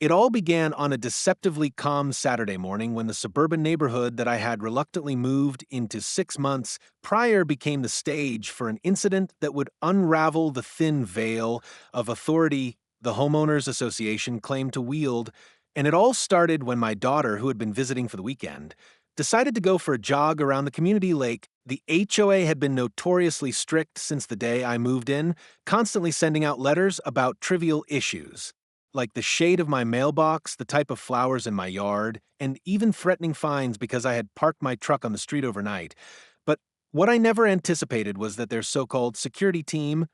It all began on a deceptively calm Saturday morning when the suburban neighborhood that I had reluctantly moved into 6 months prior became the stage for an incident that would unravel the thin veil of authority the homeowners association claimed to wield. And it all started when my daughter, who had been visiting for the weekend, decided to go for a jog around the community lake. The HOA had been notoriously strict since the day I moved in, constantly sending out letters about trivial issues like the shade of my mailbox, the type of flowers in my yard, and even threatening fines because I had parked my truck on the street overnight. But what I never anticipated was that their so-called security team,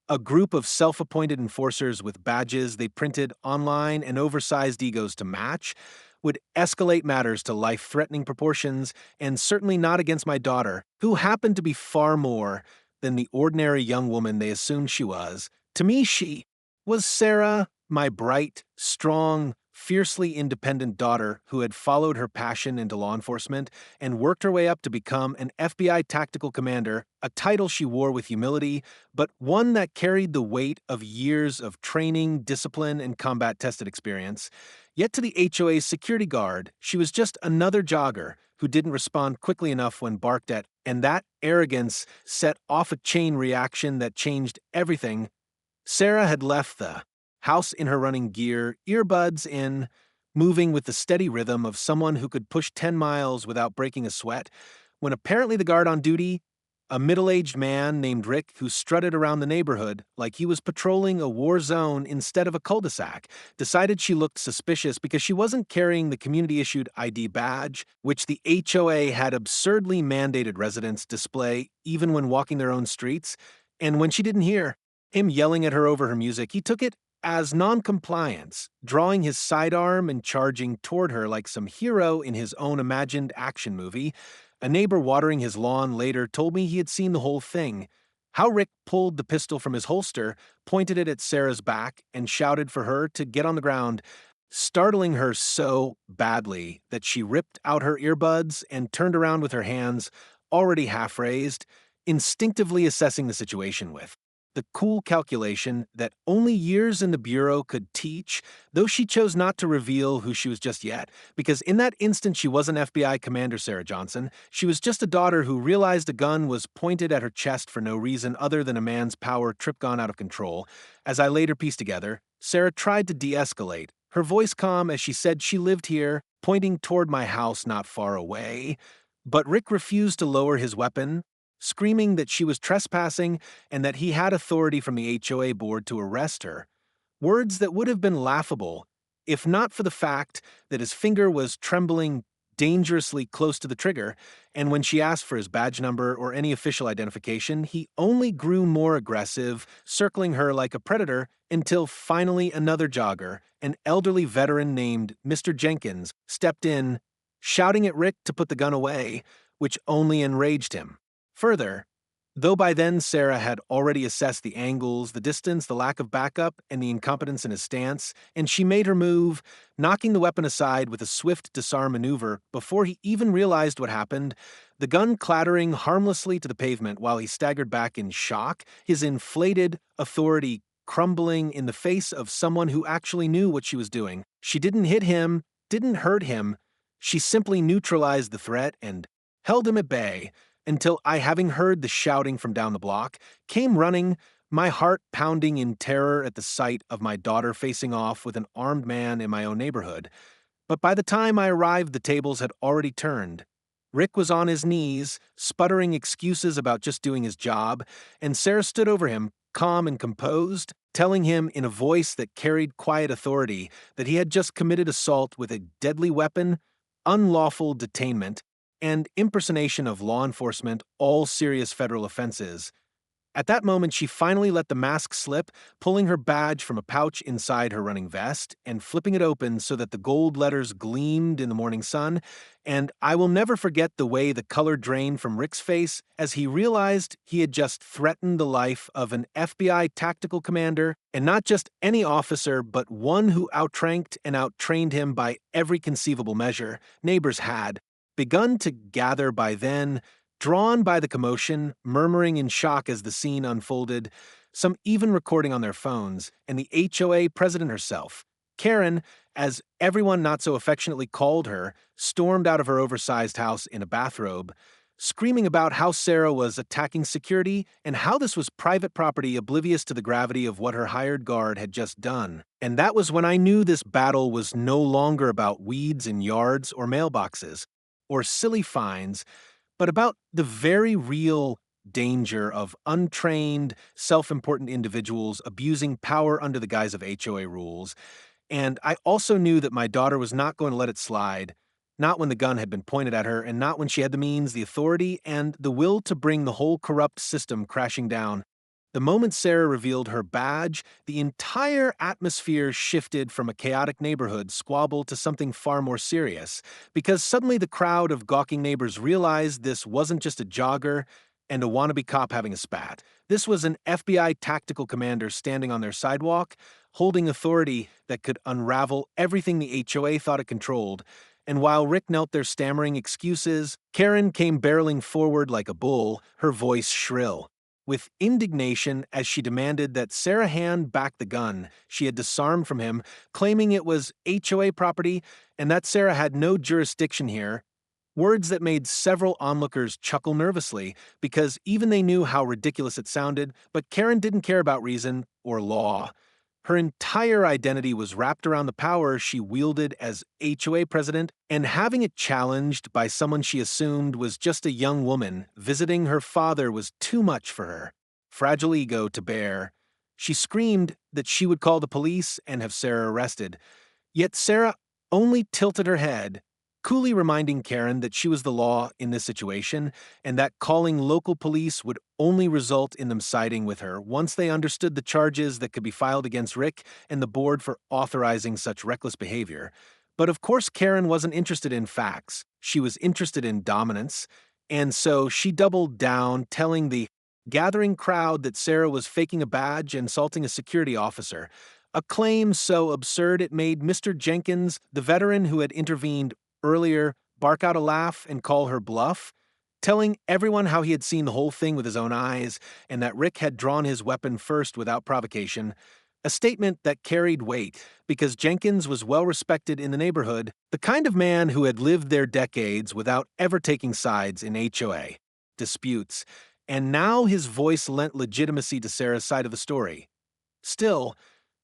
a group of self-appointed enforcers with badges they printed online and oversized egos to match, would escalate matters to life-threatening proportions, and certainly not against my daughter, who happened to be far more than the ordinary young woman they assumed she was. To me, she was Sarah, my bright, strong, fiercely independent daughter who had followed her passion into law enforcement and worked her way up to become an FBI tactical commander, a title she wore with humility, but one that carried the weight of years of training, discipline, and combat-tested experience. Yet to the HOA's security guard, she was just another jogger who didn't respond quickly enough when barked at, and that arrogance set off a chain reaction that changed everything. Sarah had left the house in her running gear, earbuds in, moving with the steady rhythm of someone who could push 10 miles without breaking a sweat, when apparently the guard on duty, a middle-aged man named Rick who strutted around the neighborhood like he was patrolling a war zone instead of a cul-de-sac, decided she looked suspicious because she wasn't carrying the community-issued ID badge, which the HOA had absurdly mandated residents display even when walking their own streets, and when she didn't hear him yelling at her over her music, he took it as noncompliance, drawing his sidearm and charging toward her like some hero in his own imagined action movie. A neighbor watering his lawn later told me he had seen the whole thing. How Rick pulled the pistol from his holster, pointed it at Sarah's back, and shouted for her to get on the ground, startling her so badly that she ripped out her earbuds and turned around with her hands already half raised, instinctively assessing the situation with the cool calculation that only years in the Bureau could teach, though she chose not to reveal who she was just yet, because in that instant she wasn't FBI Commander Sarah Johnson. She was just a daughter who realized a gun was pointed at her chest for no reason other than a man's power trip gone out of control. As I later pieced together, Sarah tried to de-escalate, her voice calm as she said she lived here, pointing toward my house not far away. But Rick refused to lower his weapon, screaming that she was trespassing and that he had authority from the HOA board to arrest her. Words that would have been laughable if not for the fact that his finger was trembling dangerously close to the trigger, and when she asked for his badge number or any official identification, he only grew more aggressive, circling her like a predator until finally another jogger, an elderly veteran named Mr. Jenkins, stepped in, shouting at Rick to put the gun away, which only enraged him. Further, though by then Sarah had already assessed the angles, the distance, the lack of backup, and the incompetence in his stance, and she made her move, knocking the weapon aside with a swift disarm maneuver before he even realized what happened, the gun clattering harmlessly to the pavement while he staggered back in shock, his inflated authority crumbling in the face of someone who actually knew what she was doing. She didn't hit him, didn't hurt him. She simply neutralized the threat and held him at bay, until I, having heard the shouting from down the block, came running, my heart pounding in terror at the sight of my daughter facing off with an armed man in my own neighborhood. But by the time I arrived, the tables had already turned. Rick was on his knees, sputtering excuses about just doing his job, and Sarah stood over him, calm and composed, telling him in a voice that carried quiet authority that he had just committed assault with a deadly weapon, unlawful detainment, and impersonation of law enforcement, all serious federal offenses. At that moment, she finally let the mask slip, pulling her badge from a pouch inside her running vest and flipping it open so that the gold letters gleamed in the morning sun, and I will never forget the way the color drained from Rick's face as he realized he had just threatened the life of an FBI tactical commander, and not just any officer, but one who outranked and outtrained him by every conceivable measure. Neighbors had begun to gather by then, drawn by the commotion, murmuring in shock as the scene unfolded, some even recording on their phones, and the HOA president herself, Karen, as everyone not so affectionately called her, stormed out of her oversized house in a bathrobe, screaming about how Sarah was attacking security and how this was private property oblivious to the gravity of what her hired guard had just done. And that was when I knew this battle was no longer about weeds in yards or mailboxes, or silly fines, but about the very real danger of untrained, self important individuals abusing power under the guise of HOA rules. And I also knew that my daughter was not going to let it slide, not when the gun had been pointed at her, and not when she had the means, the authority, and the will to bring the whole corrupt system crashing down. The moment Sarah revealed her badge, the entire atmosphere shifted from a chaotic neighborhood squabble to something far more serious, because suddenly the crowd of gawking neighbors realized this wasn't just a jogger and a wannabe cop having a spat. This was an FBI tactical commander standing on their sidewalk, holding authority that could unravel everything the HOA thought it controlled. And while Rick knelt there stammering excuses, Karen came barreling forward like a bull, her voice shrill. With indignation as she demanded that Sarah hand back the gun she had disarmed from him, claiming it was HOA property and that Sarah had no jurisdiction here. Words that made several onlookers chuckle nervously because even they knew how ridiculous it sounded, but Karen didn't care about reason or law. Her entire identity was wrapped around the power she wielded as HOA president, and having it challenged by someone she assumed was just a young woman visiting her father was too much for her fragile ego to bear. She screamed that she would call the police and have Sarah arrested. Yet Sarah only tilted her head, coolly reminding Karen that she was the law in this situation and that calling local police would only result in them siding with her once they understood the charges that could be filed against Rick and the board for authorizing such reckless behavior. But of course, Karen wasn't interested in facts. She was interested in dominance, and so she doubled down, telling the gathering crowd that Sarah was faking a badge and assaulting a security officer. A claim so absurd it made Mr. Jenkins, the veteran who had intervened earlier, bark out a laugh and call her bluff, telling everyone how he had seen the whole thing with his own eyes and that Rick had drawn his weapon first without provocation. A statement that carried weight because Jenkins was well respected in the neighborhood, the kind of man who had lived there decades without ever taking sides in HOA disputes, and now his voice lent legitimacy to Sarah's side of the story. Still,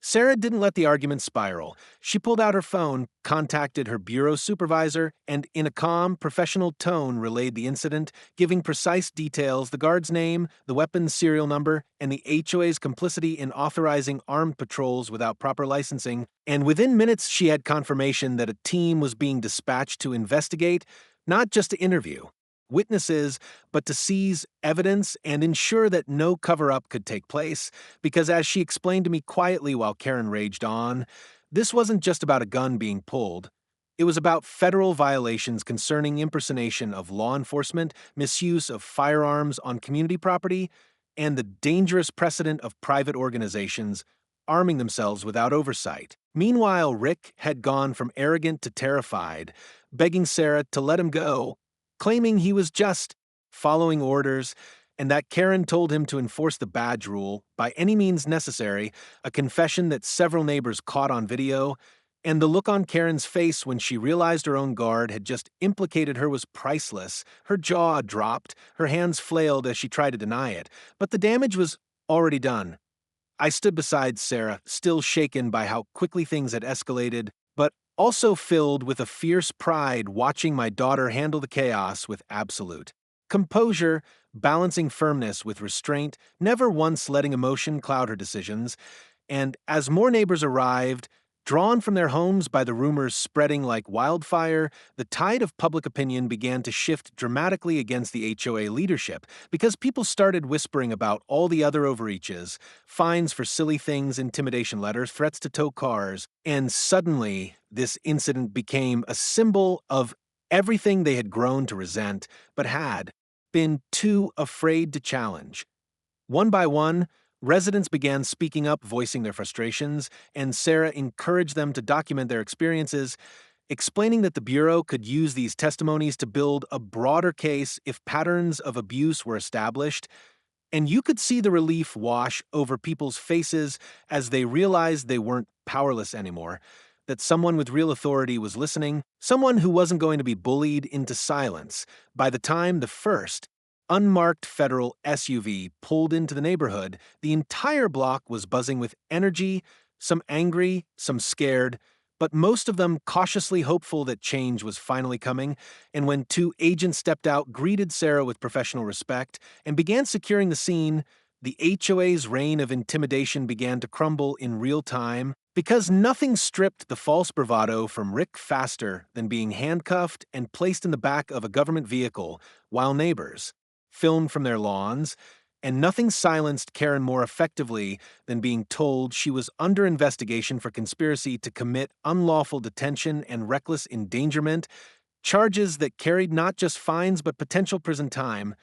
Sarah didn't let the argument spiral. She pulled out her phone, contacted her bureau supervisor, and in a calm, professional tone relayed the incident, giving precise details, the guard's name, the weapon's serial number, and the HOA's complicity in authorizing armed patrols without proper licensing. And within minutes, she had confirmation that a team was being dispatched to investigate, not just to interview witnesses, but to seize evidence and ensure that no cover-up could take place, because as she explained to me quietly while Karen raged on, this wasn't just about a gun being pulled. It was about federal violations concerning impersonation of law enforcement, misuse of firearms on community property, and the dangerous precedent of private organizations arming themselves without oversight. Meanwhile, Rick had gone from arrogant to terrified, begging Sarah to let him go, claiming he was just following orders and that Karen told him to enforce the badge rule by any means necessary, a confession that several neighbors caught on video, and the look on Karen's face when she realized her own guard had just implicated her was priceless. Her jaw dropped, her hands flailed as she tried to deny it, but the damage was already done. I stood beside Sarah, still shaken by how quickly things had escalated, but also filled with a fierce pride watching my daughter handle the chaos with absolute composure, balancing firmness with restraint, never once letting emotion cloud her decisions. And as more neighbors arrived, drawn from their homes by the rumors spreading like wildfire, the tide of public opinion began to shift dramatically against the HOA leadership because people started whispering about all the other overreaches, fines for silly things, intimidation letters, threats to tow cars, and suddenly this incident became a symbol of everything they had grown to resent but had been too afraid to challenge. One by one, residents began speaking up, voicing their frustrations, and Sarah encouraged them to document their experiences, explaining that the Bureau could use these testimonies to build a broader case if patterns of abuse were established. And you could see the relief wash over people's faces as they realized they weren't powerless anymore. that someone with real authority was listening, someone who wasn't going to be bullied into silence. By the time the first unmarked federal SUV pulled into the neighborhood, the entire block was buzzing with energy, some angry, some scared, but most of them cautiously hopeful that change was finally coming. And when two agents stepped out, greeted Sarah with professional respect, and began securing the scene, the HOA's reign of intimidation began to crumble in real time, because nothing stripped the false bravado from Rick faster than being handcuffed and placed in the back of a government vehicle while neighbors filmed from their lawns, and nothing silenced Karen more effectively than being told she was under investigation for conspiracy to commit unlawful detention and reckless endangerment, charges that carried not just fines but potential prison time.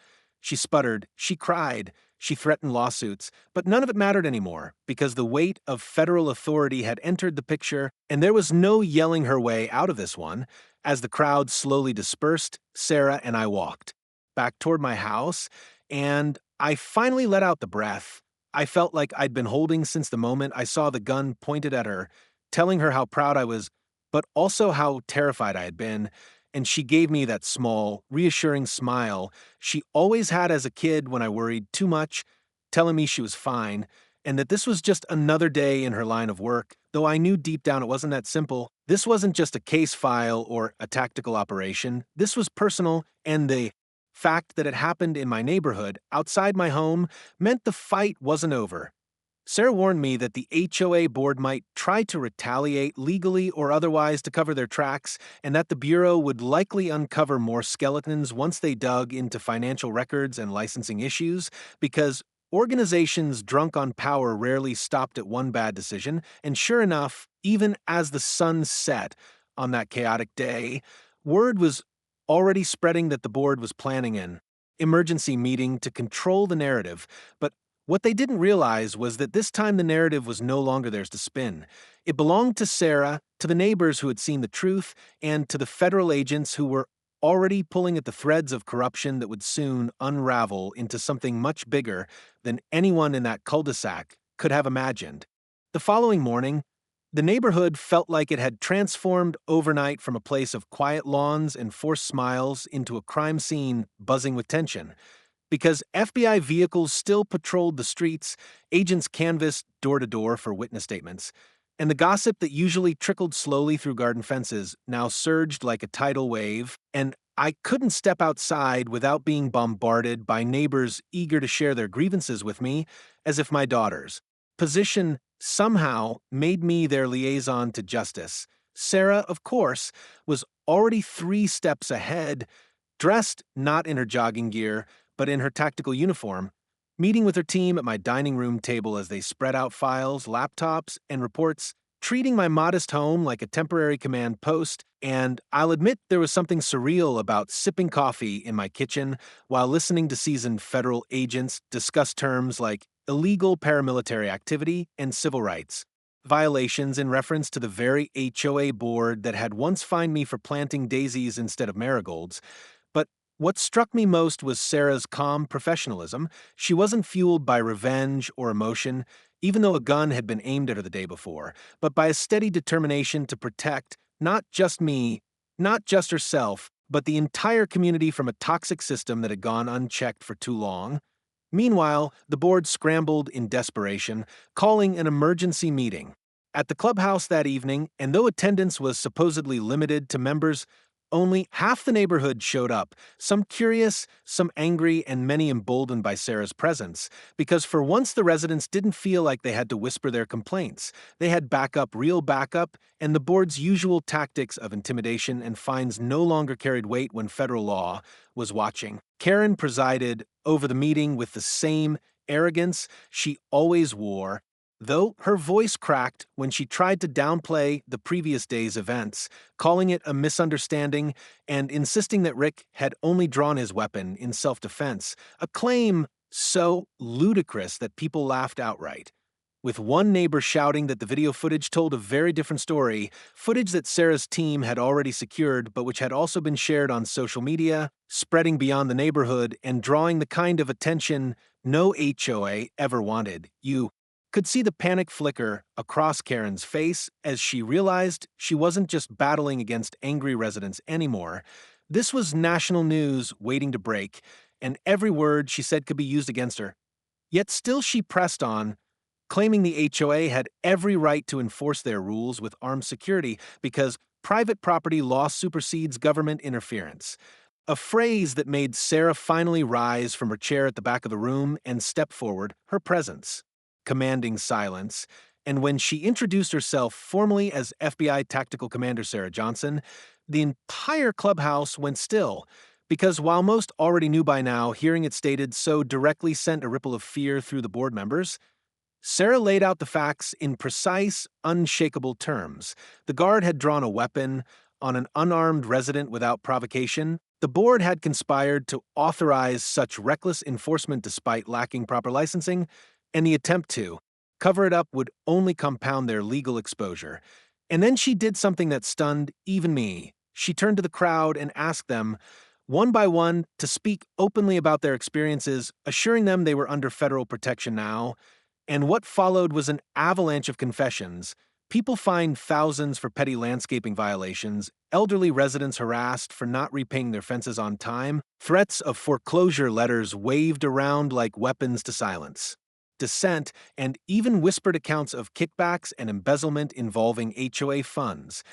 She sputtered, she cried, she threatened lawsuits, but none of it mattered anymore because the weight of federal authority had entered the picture, and there was no yelling her way out of this one. As the crowd slowly dispersed, Sarah and I walked back toward my house, and I finally let out the breath I felt like I'd been holding since the moment I saw the gun pointed at her, telling her how proud I was, but also how terrified I had been. And she gave me that small, reassuring smile she always had as a kid when I worried too much, telling me she was fine, and that this was just another day in her line of work, though I knew deep down it wasn't that simple. This wasn't just a case file or a tactical operation. This was personal, and the fact that it happened in my neighborhood, outside my home, meant the fight wasn't over. Sarah warned me that the HOA board might try to retaliate legally or otherwise to cover their tracks, and that the Bureau would likely uncover more skeletons once they dug into financial records and licensing issues, because organizations drunk on power rarely stopped at one bad decision, and sure enough, even as the sun set on that chaotic day, word was already spreading that the board was planning an emergency meeting to control the narrative, but what they didn't realize was that this time the narrative was no longer theirs to spin. It belonged to Sarah, to the neighbors who had seen the truth, and to the federal agents who were already pulling at the threads of corruption that would soon unravel into something much bigger than anyone in that cul-de-sac could have imagined. The following morning, the neighborhood felt like it had transformed overnight from a place of quiet lawns and forced smiles into a crime scene buzzing with tension. Because FBI vehicles still patrolled the streets, agents canvassed door to door for witness statements, and the gossip that usually trickled slowly through garden fences now surged like a tidal wave, and I couldn't step outside without being bombarded by neighbors eager to share their grievances with me, as if my daughter's position somehow made me their liaison to justice. Sarah, of course, was already 3 steps ahead, dressed not in her jogging gear, but in her tactical uniform, meeting with her team at my dining room table as they spread out files, laptops, and reports, treating my modest home like a temporary command post, and I'll admit there was something surreal about sipping coffee in my kitchen while listening to seasoned federal agents discuss terms like illegal paramilitary activity and civil rights violations in reference to the very HOA board that had once fined me for planting daisies instead of marigolds. But what struck me most was Sarah's calm professionalism. She wasn't fueled by revenge or emotion, even though a gun had been aimed at her the day before, but by a steady determination to protect not just me, not just herself, but the entire community from a toxic system that had gone unchecked for too long. Meanwhile, the board scrambled in desperation, calling an emergency meeting at the clubhouse that evening, and though attendance was supposedly limited to members, only half the neighborhood showed up, some curious, some angry, and many emboldened by Sarah's presence, because for once the residents didn't feel like they had to whisper their complaints. They had backup, real backup, and the board's usual tactics of intimidation and fines no longer carried weight when federal law was watching. Karen presided over the meeting with the same arrogance she always wore, though her voice cracked when she tried to downplay the previous day's events, calling it a misunderstanding and insisting that Rick had only drawn his weapon in self-defense, a claim so ludicrous that people laughed outright. With one neighbor shouting that the video footage told a very different story, footage that Sarah's team had already secured but which had also been shared on social media, spreading beyond the neighborhood and drawing the kind of attention no HOA ever wanted. You could see the panic flicker across Karen's face as she realized she wasn't just battling against angry residents anymore. This was national news waiting to break, and every word she said could be used against her. Yet still she pressed on, claiming the HOA had every right to enforce their rules with armed security because private property law supersedes government interference. A phrase that made Sarah finally rise from her chair at the back of the room and step forward, her presence, commanding silence. And when she introduced herself formally as FBI Tactical Commander Sarah Johnson, the entire clubhouse went still, because while most already knew by now, hearing it stated so directly sent a ripple of fear through the board members. Sarah laid out the facts in precise, unshakable terms. The guard had drawn a weapon on an unarmed resident without provocation. The board had conspired to authorize such reckless enforcement despite lacking proper licensing, and the attempt to cover it up would only compound their legal exposure. And then she did something that stunned even me. She turned to the crowd and asked them, one by one, to speak openly about their experiences, assuring them they were under federal protection now. And what followed was an avalanche of confessions. People fined thousands for petty landscaping violations, elderly residents harassed for not repaying their fences on time, threats of foreclosure letters waved around like weapons to silence, dissent, and even whispered accounts of kickbacks and embezzlement involving HOA funds.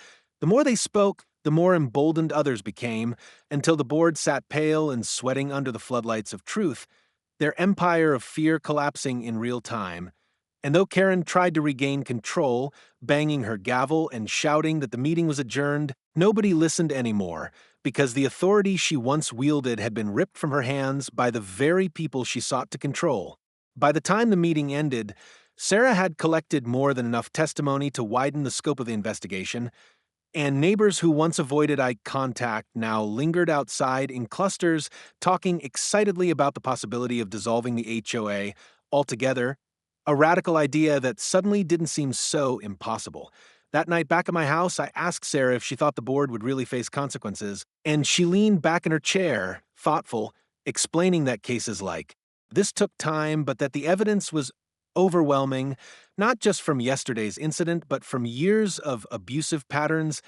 The more they spoke, the more emboldened others became, until the board sat pale and sweating under the floodlights of truth, their empire of fear collapsing in real time. And though Karen tried to regain control, banging her gavel and shouting that the meeting was adjourned, nobody listened anymore, because the authority she once wielded had been ripped from her hands by the very people she sought to control. By the time the meeting ended, Sarah had collected more than enough testimony to widen the scope of the investigation, and neighbors who once avoided eye contact now lingered outside in clusters, talking excitedly about the possibility of dissolving the HOA altogether, a radical idea that suddenly didn't seem so impossible. That night back at my house, I asked Sarah if she thought the board would really face consequences, and she leaned back in her chair, thoughtful, explaining that cases like this took time, but that the evidence was overwhelming, not just from yesterday's incident, but from years of abusive patterns,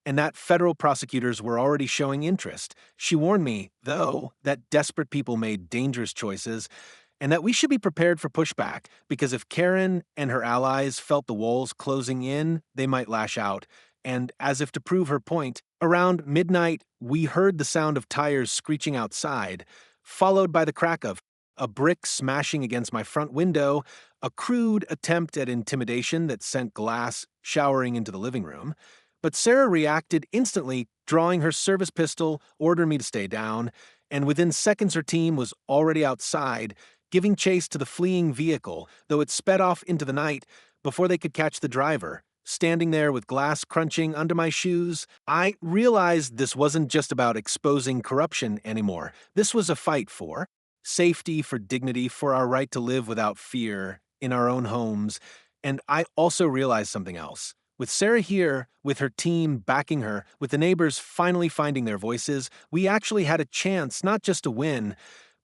and that federal prosecutors were already showing interest. She warned me, though, that desperate people made dangerous choices, and that we should be prepared for pushback, because if Karen and her allies felt the walls closing in, they might lash out. And as if to prove her point, around midnight, we heard the sound of tires screeching outside, followed by the crack of a brick smashing against my front window, a crude attempt at intimidation that sent glass showering into the living room. But Sarah reacted instantly, drawing her service pistol, ordering me to stay down, and within seconds her team was already outside, giving chase to the fleeing vehicle, though it sped off into the night before they could catch the driver. Standing there with glass crunching under my shoes, I realized this wasn't just about exposing corruption anymore. This was a fight for safety, for dignity, for our right to live without fear in our own homes. And I also realized something else. With Sarah here, with her team backing her, with the neighbors finally finding their voices, we actually had a chance not just to win,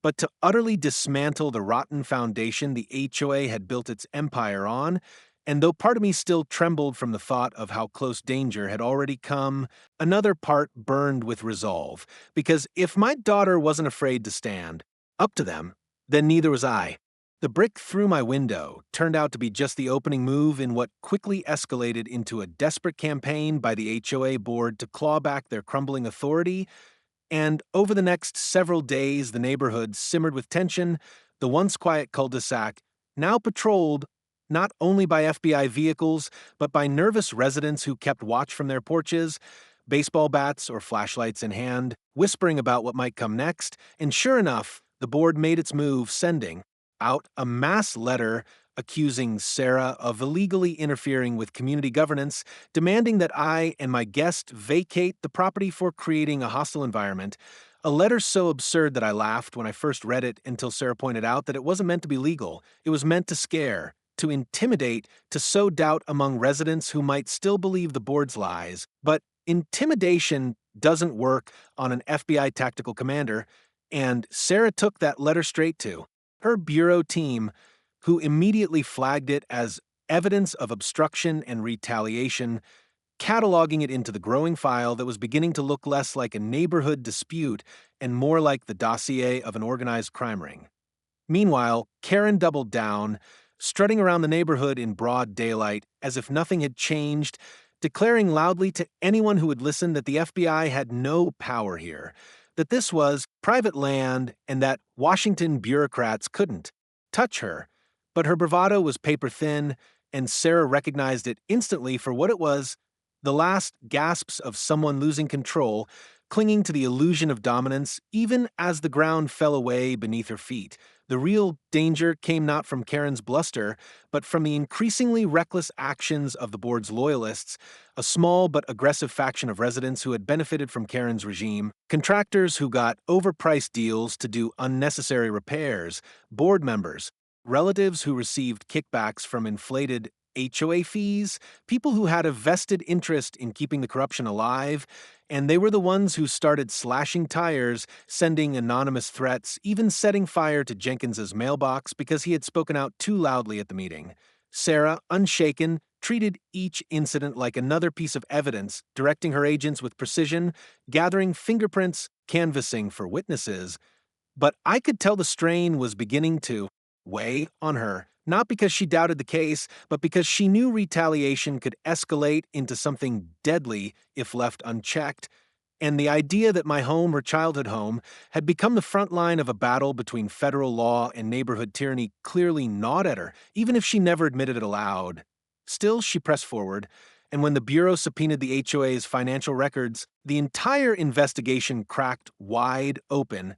but to utterly dismantle the rotten foundation the HOA had built its empire on. And though part of me still trembled from the thought of how close danger had already come, another part burned with resolve. Because if my daughter wasn't afraid to stand up to them, then neither was I. The brick through my window turned out to be just the opening move in what quickly escalated into a desperate campaign by the HOA board to claw back their crumbling authority. And over the next several days, the neighborhood simmered with tension, the once quiet cul-de-sac now patrolled not only by FBI vehicles, but by nervous residents who kept watch from their porches, baseball bats or flashlights in hand, whispering about what might come next. And sure enough, the board made its move, sending out a mass letter accusing Sarah of illegally interfering with community governance, demanding that I and my guest vacate the property for creating a hostile environment. A letter so absurd that I laughed when I first read it until Sarah pointed out that it wasn't meant to be legal. It was meant to scare, to intimidate, to sow doubt among residents who might still believe the board's lies. But intimidation doesn't work on an FBI tactical commander, and Sarah took that letter straight to her bureau team, who immediately flagged it as evidence of obstruction and retaliation, cataloging it into the growing file that was beginning to look less like a neighborhood dispute and more like the dossier of an organized crime ring. Meanwhile, Karen doubled down, strutting around the neighborhood in broad daylight as if nothing had changed, declaring loudly to anyone who would listen that the FBI had no power here, that this was private land and that Washington bureaucrats couldn't touch her. But her bravado was paper thin, and Sarah recognized it instantly for what it was: the last gasps of someone losing control, clinging to the illusion of dominance even as the ground fell away beneath her feet. The real danger came not from Karen's bluster, but from the increasingly reckless actions of the board's loyalists, a small but aggressive faction of residents who had benefited from Karen's regime, contractors who got overpriced deals to do unnecessary repairs, board members, relatives who received kickbacks from inflated HOA fees, people who had a vested interest in keeping the corruption alive, and they were the ones who started slashing tires, sending anonymous threats, even setting fire to Jenkins's mailbox because he had spoken out too loudly at the meeting. Sarah, unshaken, treated each incident like another piece of evidence, directing her agents with precision, gathering fingerprints, canvassing for witnesses. But I could tell the strain was beginning to weigh on her, not because she doubted the case, but because she knew retaliation could escalate into something deadly if left unchecked, and the idea that my home, her childhood home, had become the front line of a battle between federal law and neighborhood tyranny clearly gnawed at her, even if she never admitted it aloud. Still, she pressed forward, and when the Bureau subpoenaed the HOA's financial records, the entire investigation cracked wide open,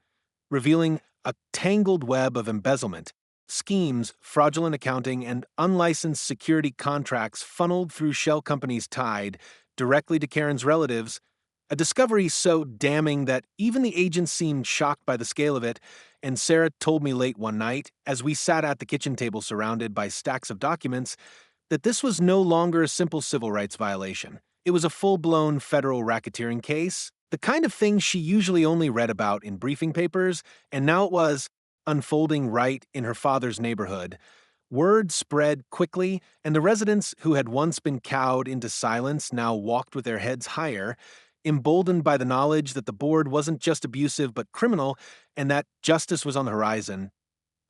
revealing a tangled web of embezzlement, schemes, fraudulent accounting, and unlicensed security contracts funneled through shell companies tied directly to Karen's relatives, a discovery so damning that even the agents seemed shocked by the scale of it, and Sarah told me late one night, as we sat at the kitchen table surrounded by stacks of documents, that this was no longer a simple civil rights violation. It was a full-blown federal racketeering case, the kind of thing she usually only read about in briefing papers, and now it was unfolding right in her father's neighborhood. Word spread quickly, and the residents who had once been cowed into silence now walked with their heads higher, emboldened by the knowledge that the board wasn't just abusive but criminal, and that justice was on the horizon.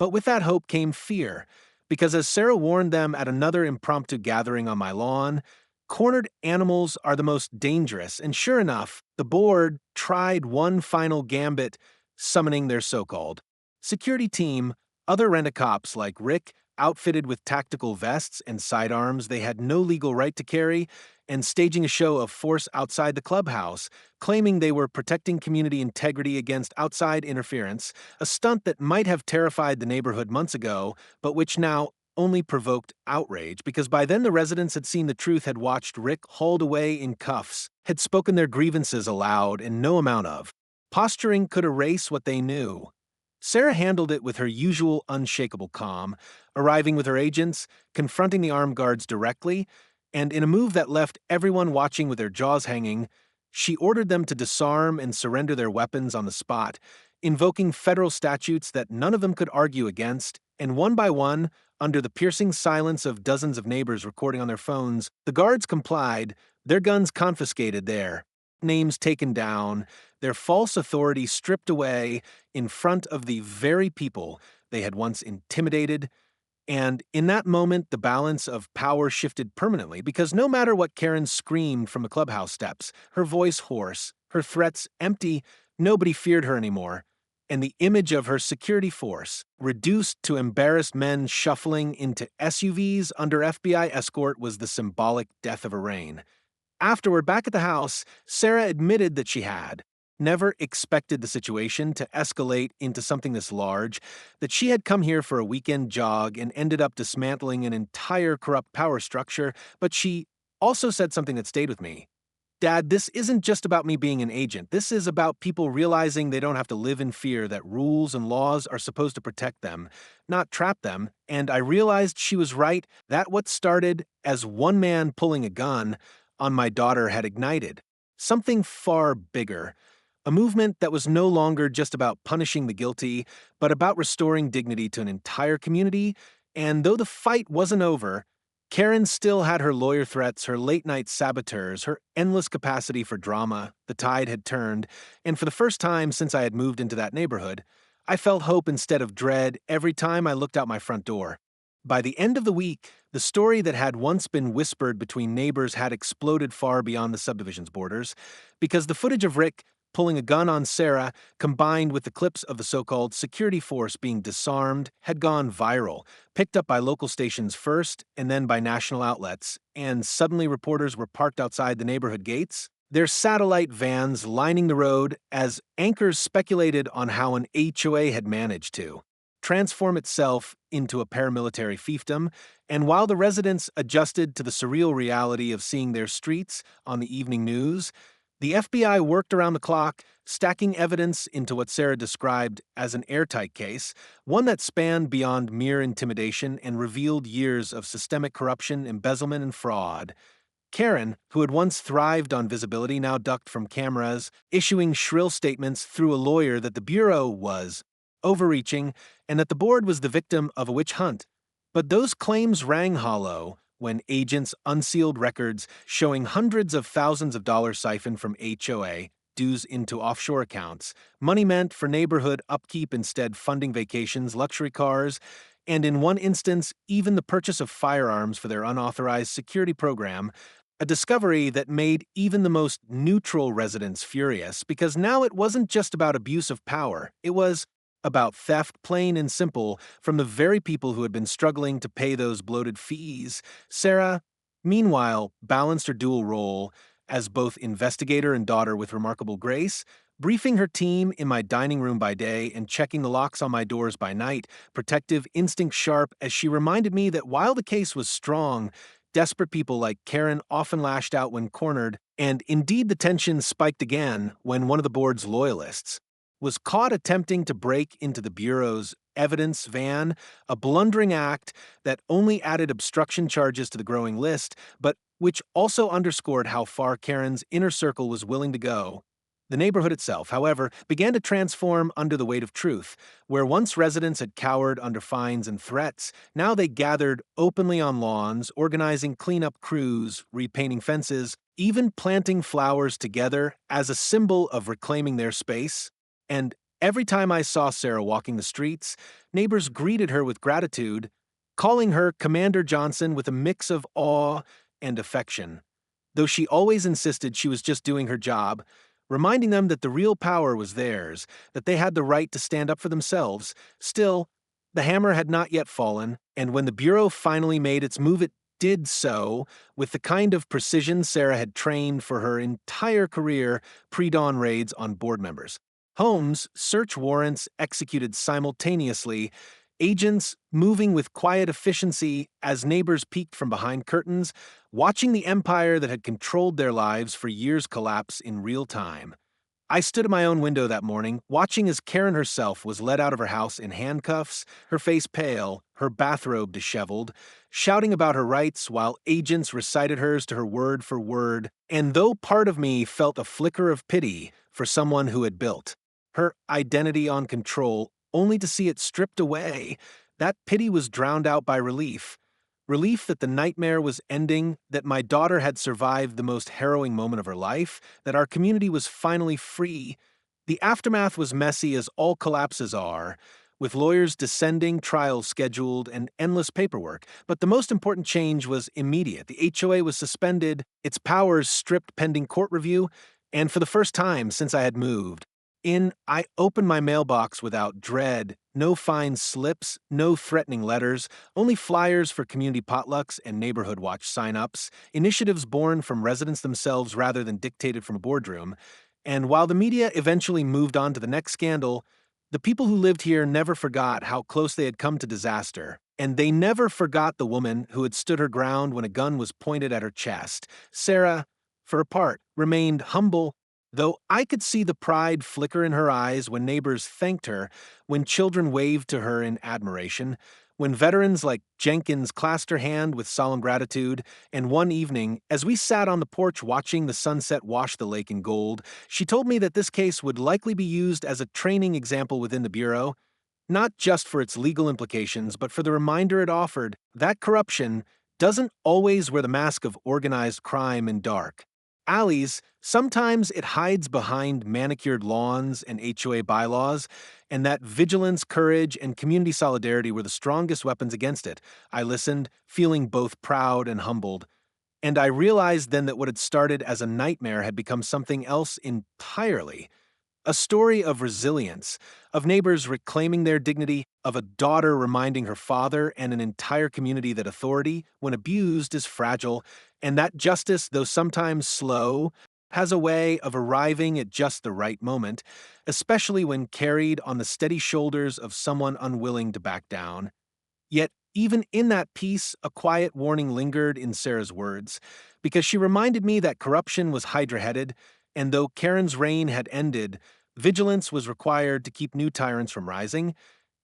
But with that hope came fear, because as Sarah warned them at another impromptu gathering on my lawn, cornered animals are the most dangerous, and sure enough, the board tried one final gambit, summoning their so-called security team, other rent-a-cops like Rick, outfitted with tactical vests and sidearms they had no legal right to carry, and staging a show of force outside the clubhouse, claiming they were protecting community integrity against outside interference, a stunt that might have terrified the neighborhood months ago, but which now only provoked outrage, because by then the residents had seen the truth, had watched Rick hauled away in cuffs, had spoken their grievances aloud, and no amount of posturing could erase what they knew. Sarah handled it with her usual unshakable calm, arriving with her agents, confronting the armed guards directly, and in a move that left everyone watching with their jaws hanging, she ordered them to disarm and surrender their weapons on the spot, invoking federal statutes that none of them could argue against, and one by one, under the piercing silence of dozens of neighbors recording on their phones, the guards complied, their guns confiscated, their names taken down, their false authority stripped away in front of the very people they had once intimidated. And in that moment, the balance of power shifted permanently, because no matter what Karen screamed from the clubhouse steps, her voice hoarse, her threats empty, nobody feared her anymore. And the image of her security force, reduced to embarrassed men shuffling into SUVs under FBI escort, was the symbolic death of a reign. Afterward, back at the house, Sarah admitted that she had never expected the situation to escalate into something this large, that she had come here for a weekend jog and ended up dismantling an entire corrupt power structure, but she also said something that stayed with me. Dad, this isn't just about me being an agent. This is about people realizing they don't have to live in fear, that rules and laws are supposed to protect them, not trap them. And I realized she was right, that what started as one man pulling a gun on my daughter had ignited something far bigger, a movement that was no longer just about punishing the guilty, but about restoring dignity to an entire community And though the fight wasn't over, Karen still had her lawyer threats, her late night saboteurs, her endless capacity for drama. The tide had turned, and for the first time since I had moved into that neighborhood, I felt hope instead of dread every time I looked out my front door. By the end of the week, the story that had once been whispered between neighbors had exploded far beyond the subdivision's borders, because the footage of Rick pulling a gun on Sarah, combined with the clips of the so-called security force being disarmed, had gone viral, picked up by local stations first and then by national outlets, and suddenly reporters were parked outside the neighborhood gates, their satellite vans lining the road as anchors speculated on how an HOA had managed to transform itself into a paramilitary fiefdom, and while the residents adjusted to the surreal reality of seeing their streets on the evening news, the FBI worked around the clock, stacking evidence into what Sarah described as an airtight case, one that spanned beyond mere intimidation and revealed years of systemic corruption, embezzlement, and fraud. Karen, who had once thrived on visibility, now ducked from cameras, issuing shrill statements through a lawyer that the Bureau was overreaching and that the board was the victim of a witch hunt. But those claims rang hollow when agents unsealed records showing hundreds of thousands of dollars siphoned from HOA, dues into offshore accounts, money meant for neighborhood upkeep instead funding vacations, luxury cars, and in one instance, even the purchase of firearms for their unauthorized security program, a discovery that made even the most neutral residents furious because now it wasn't just about abuse of power, it was about theft, plain and simple, from the very people who had been struggling to pay those bloated fees. Sarah, meanwhile, balanced her dual role as both investigator and daughter with remarkable grace, briefing her team in my dining room by day and checking the locks on my doors by night, protective instinct sharp as she reminded me that while the case was strong, desperate people like Karen often lashed out when cornered, and indeed the tension spiked again when one of the board's loyalists was caught attempting to break into the Bureau's evidence van, a blundering act that only added obstruction charges to the growing list, but which also underscored how far Karen's inner circle was willing to go. The neighborhood itself, however, began to transform under the weight of truth. Where once residents had cowered under fines and threats, now they gathered openly on lawns, organizing cleanup crews, repainting fences, even planting flowers together as a symbol of reclaiming their space. And every time I saw Sarah walking the streets, neighbors greeted her with gratitude, calling her Commander Johnson with a mix of awe and affection. Though she always insisted she was just doing her job, reminding them that the real power was theirs, that they had the right to stand up for themselves. Still, the hammer had not yet fallen, and when the Bureau finally made its move, it did so with the kind of precision Sarah had trained for her entire career pre-dawn raids on board members. Homes, search warrants executed simultaneously, agents moving with quiet efficiency as neighbors peeked from behind curtains, watching the empire that had controlled their lives for years collapse in real time. I stood at my own window that morning, watching as Karen herself was led out of her house in handcuffs, her face pale, her bathrobe disheveled, shouting about her rights while agents recited hers to her word for word, and though part of me felt a flicker of pity for someone who had built her identity on control only to see it stripped away, that pity was drowned out by relief. Relief that the nightmare was ending, that my daughter had survived the most harrowing moment of her life, that our community was finally free. The aftermath was messy as all collapses are, with lawyers descending, trials scheduled, and endless paperwork. But the most important change was immediate. The HOA was suspended, its powers stripped pending court review, and for the first time since I had moved, I opened my mailbox without dread, no fine slips, no threatening letters, only flyers for community potlucks and neighborhood watch sign-ups, initiatives born from residents themselves rather than dictated from a boardroom. And while the media eventually moved on to the next scandal, the people who lived here never forgot how close they had come to disaster. And they never forgot the woman who had stood her ground when a gun was pointed at her chest. Sarah, for a part, remained humble, though I could see the pride flicker in her eyes when neighbors thanked her, when children waved to her in admiration, when veterans like Jenkins clasped her hand with solemn gratitude, and one evening, as we sat on the porch watching the sunset wash the lake in gold, she told me that this case would likely be used as a training example within the Bureau. not just for its legal implications, but for the reminder it offered that corruption doesn't always wear the mask of organized crime in dark alleys. Sometimes it hides behind manicured lawns and HOA bylaws, and that vigilance, courage, and community solidarity were the strongest weapons against it. I listened, feeling both proud and humbled. And I realized then that what had started as a nightmare had become something else entirely. A story of resilience, of neighbors reclaiming their dignity, of a daughter reminding her father and an entire community that authority, when abused, is fragile, and that justice, though sometimes slow, has a way of arriving at just the right moment, especially when carried on the steady shoulders of someone unwilling to back down. Yet, even in that piece, a quiet warning lingered in Sarah's words, because she reminded me that corruption was hydra headed, and though Karen's reign had ended, vigilance was required to keep new tyrants from rising.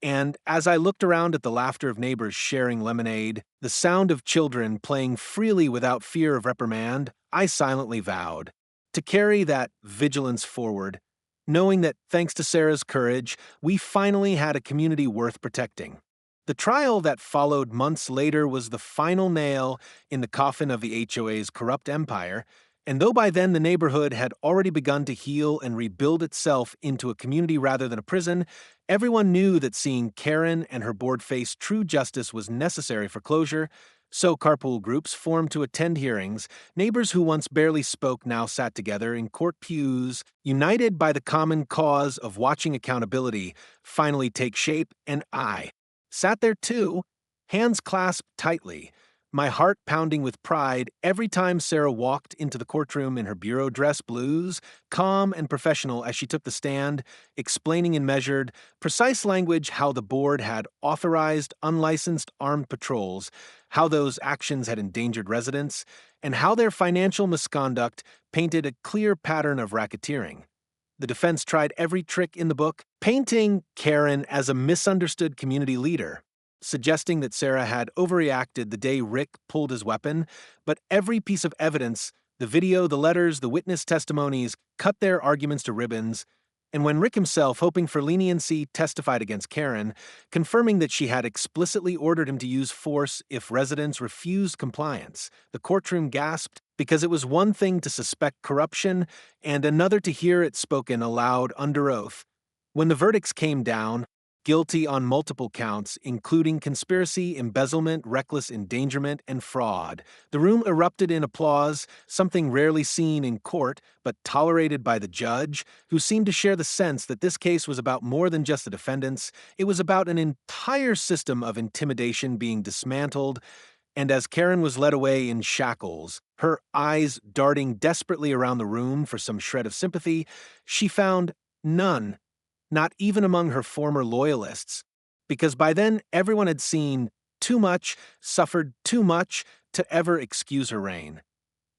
And as I looked around at the laughter of neighbors sharing lemonade, the sound of children playing freely without fear of reprimand, I silently vowed to carry that vigilance forward, knowing that thanks to Sarah's courage, we finally had a community worth protecting. The trial that followed months later was the final nail in the coffin of the HOA's corrupt empire, and though by then the neighborhood had already begun to heal and rebuild itself into a community rather than a prison, everyone knew that seeing Karen and her board face true justice was necessary for closure. So carpool groups formed to attend hearings. Neighbors who once barely spoke now sat together in court pews, united by the common cause of watching accountability finally take shape, and I sat there too, hands clasped tightly, my heart pounding with pride every time Sarah walked into the courtroom in her bureau dress blues, calm and professional as she took the stand, explaining in measured, precise language how the board had authorized unlicensed armed patrols, how those actions had endangered residents, and how their financial misconduct painted a clear pattern of racketeering. The defense tried every trick in the book, painting Karen as a misunderstood community leader, suggesting that Sarah had overreacted the day Rick pulled his weapon, but every piece of evidence, the video, the letters, the witness testimonies, cut their arguments to ribbons. And when Rick himself, hoping for leniency, testified against Karen, confirming that she had explicitly ordered him to use force if residents refused compliance, the courtroom gasped because it was one thing to suspect corruption and another to hear it spoken aloud under oath. When the verdicts came down, guilty on multiple counts, including conspiracy, embezzlement, reckless endangerment, and fraud, the room erupted in applause, something rarely seen in court, but tolerated by the judge, who seemed to share the sense that this case was about more than just the defendants. It was about an entire system of intimidation being dismantled. And as Karen was led away in shackles, her eyes darting desperately around the room for some shred of sympathy, she found none, not even among her former loyalists, because by then everyone had seen too much, suffered too much to ever excuse her reign.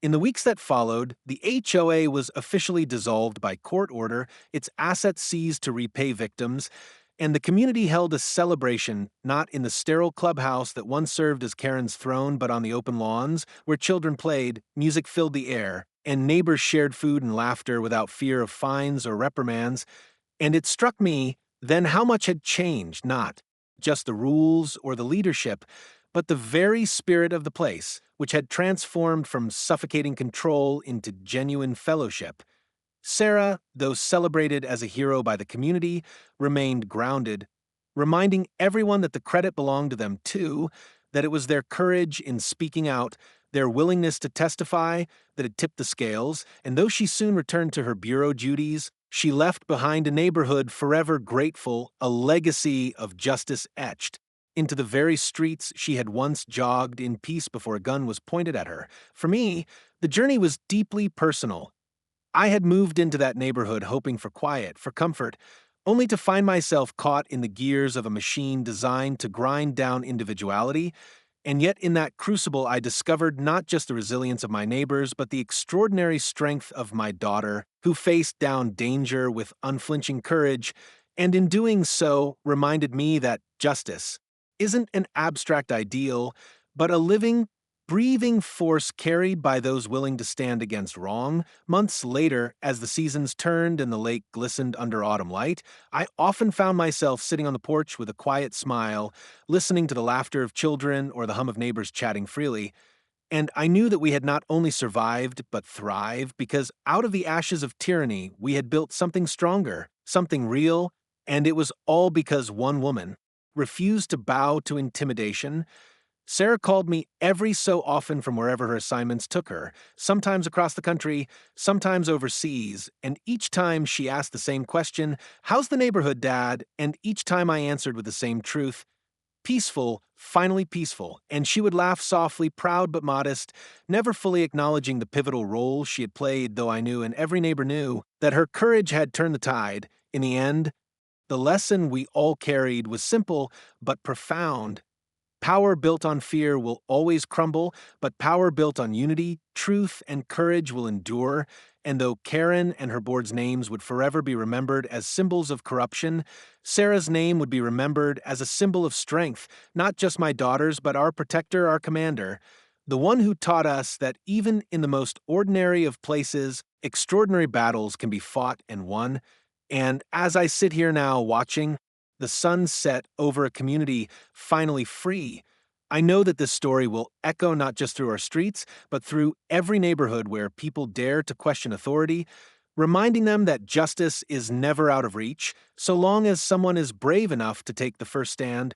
In the weeks that followed, the HOA was officially dissolved by court order, its assets seized to repay victims, and the community held a celebration not in the sterile clubhouse that once served as Karen's throne, but on the open lawns, where children played, music filled the air, and neighbors shared food and laughter without fear of fines or reprimands. And it struck me then how much had changed, not just the rules or the leadership, but the very spirit of the place, which had transformed from suffocating control into genuine fellowship. Sarah, though celebrated as a hero by the community, remained grounded, reminding everyone that the credit belonged to them too, that it was their courage in speaking out, their willingness to testify, that had tipped the scales, and though she soon returned to her bureau duties, she left behind a neighborhood forever grateful, a legacy of justice etched into the very streets she had once jogged in peace before a gun was pointed at her. For me, the journey was deeply personal. I had moved into that neighborhood hoping for quiet, for comfort, only to find myself caught in the gears of a machine designed to grind down individuality. And yet in that crucible I discovered not just the resilience of my neighbors, but the extraordinary strength of my daughter, who faced down danger with unflinching courage, and in doing so reminded me that justice isn't an abstract ideal, but a living, breathing force carried by those willing to stand against wrong. Months later, as the seasons turned and the lake glistened under autumn light, I often found myself sitting on the porch with a quiet smile, listening to the laughter of children or the hum of neighbors chatting freely. And I knew that we had not only survived, but thrived, because out of the ashes of tyranny, we had built something stronger, something real, and it was all because one woman refused to bow to intimidation. Sarah called me every so often from wherever her assignments took her, sometimes across the country, sometimes overseas, and each time she asked the same question, "How's the neighborhood, Dad?" And each time I answered with the same truth, "Peaceful, finally peaceful," and she would laugh softly, proud but modest, never fully acknowledging the pivotal role she had played, though I knew and every neighbor knew that her courage had turned the tide. In the end, the lesson we all carried was simple but profound. Power built on fear will always crumble, but power built on unity, truth, and courage will endure. And though Karen and her board's names would forever be remembered as symbols of corruption, Sarah's name would be remembered as a symbol of strength, not just my daughter's, but our protector, our commander, the one who taught us that even in the most ordinary of places, extraordinary battles can be fought and won. And as I sit here now watching the sun set over a community finally free, I know that this story will echo not just through our streets, but through every neighborhood where people dare to question authority, reminding them that justice is never out of reach, so long as someone is brave enough to take the first stand.